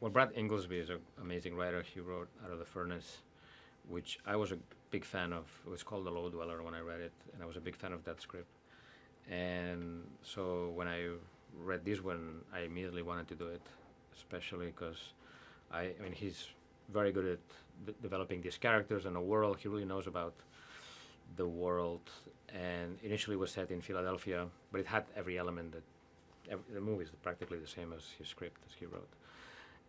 Well, Brad Inglesby is an amazing writer. He wrote Out of the Furnace, which I was a big fan of. It was called The Low Dweller when I read it, and I was a big fan of that script. And so when I read this one, I immediately wanted to do it, especially because I mean, he's very good at developing these characters and a world. He really knows about the world, and initially was set in Philadelphia, but it had every element that the movie is practically the same as his script as he wrote.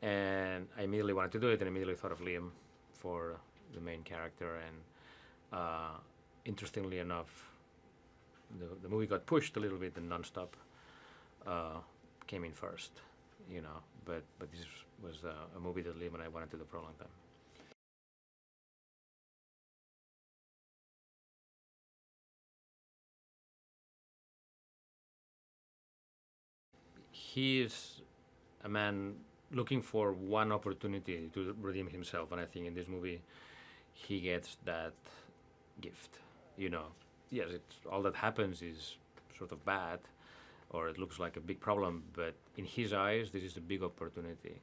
And I immediately wanted to do it, and immediately thought of Liam for the main character. And interestingly enough, the movie got pushed a little bit, and Nonstop came in first, you know. But this was a movie that Liam and I wanted to do for a long time. He is a man looking for one opportunity to redeem himself, and I think in this movie he gets that gift. You know, yes, it's all that happens is sort of bad, or it looks like a big problem, but in his eyes, this is a big opportunity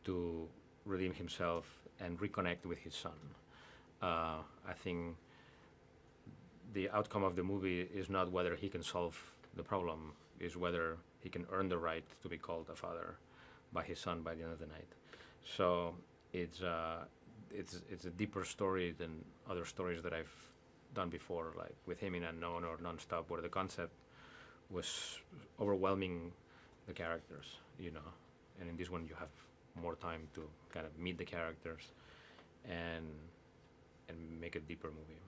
to redeem himself and reconnect with his son. I think the outcome of the movie is not whether he can solve the problem, is whether he can earn the right to be called a father by his son by the end of the night. So it's a deeper story than other stories that I've done before, like with him in Unknown or Nonstop, where the concept was overwhelming the characters, you know. And in this one, you have more time to kind of meet the characters and make a deeper movie.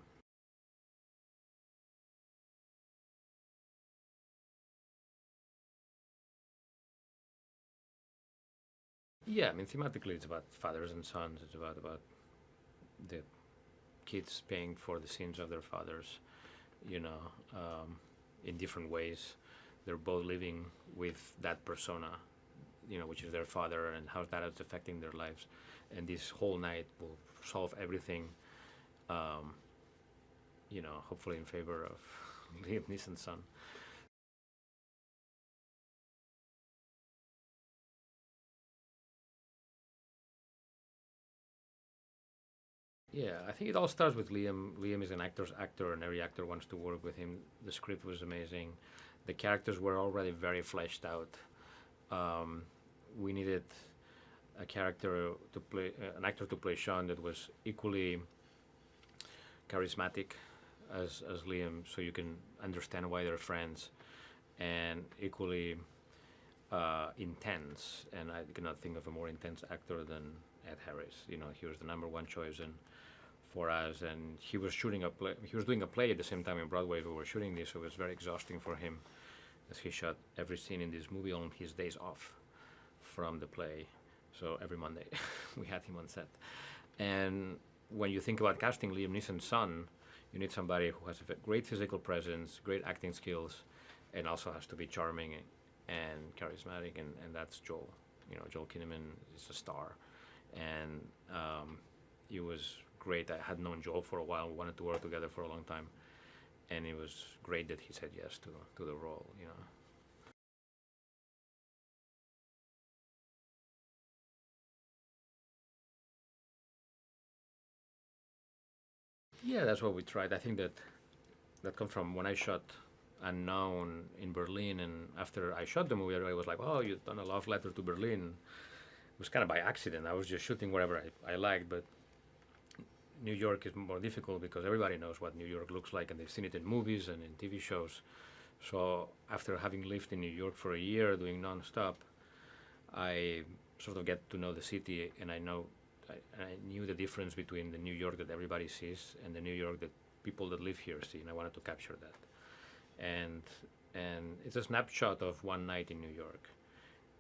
Yeah, I mean, thematically, it's about fathers and sons. It's about the kids paying for the sins of their fathers, you know, in different ways. They're both living with that persona, you know, which is their father, and how that is affecting their lives. And this whole night will solve everything, you know, hopefully in favor of Liam Neeson's son. Yeah, I think it all starts with Liam. Liam is an actor's actor, and every actor wants to work with him. The script was amazing. The characters were already very fleshed out. We needed a character to play, an actor to play Sean that was equally charismatic as Liam, so you can understand why they're friends, and equally intense. And I cannot think of a more intense actor than Ed Harris. You know, he was the number one choice for us, and he was shooting a play. He was doing a play at the same time in Broadway. We were shooting this, so it was very exhausting for him, as he shot every scene in this movie on his days off from the play. So every Monday, we had him on set. And when you think about casting Liam Neeson's son, you need somebody who has a great physical presence, great acting skills, and also has to be charming and charismatic, and that's Joel. You know, Joel Kinnaman is a star, and he was great. I had known Joel for a while. We wanted to work together for a long time, and it was great that he said yes to the role. You know. Yeah, that's what we tried. I think that comes from when I shot Unknown in Berlin, and after I shot the movie, everybody was like, "Oh, you've done a love letter to Berlin." It was kind of by accident. I was just shooting wherever I liked, but New York is more difficult because everybody knows what New York looks like, and they've seen it in movies and in TV shows. So after having lived in New York for a year doing Nonstop, I sort of get to know the city, and I knew the difference between the New York that everybody sees and the New York that people that live here see, and I wanted to capture that. And it's a snapshot of one night in New York,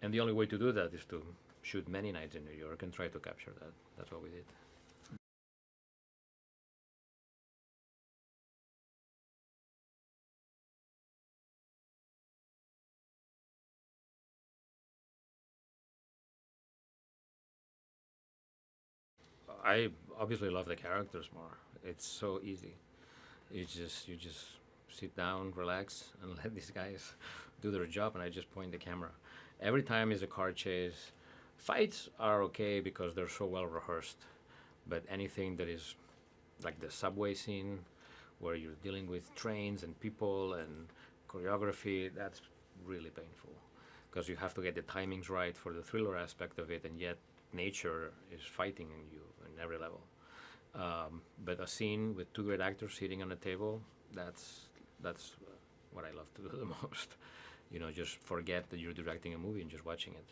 and the only way to do that is to shoot many nights in New York and try to capture that. That's what we did. I obviously love the characters more. It's so easy. You just sit down, relax, and let these guys do their job, and I just point the camera. Every time is a car chase Fights are okay because they're so well rehearsed, but anything that is like the subway scene, where you're dealing with trains and people and choreography, that's really painful because you have to get the timings right for the thriller aspect of it, and yet nature is fighting in you in every level. But a scene with two great actors sitting on a table, that's what I love to do the most. You know, just forget that you're directing a movie and just watching it.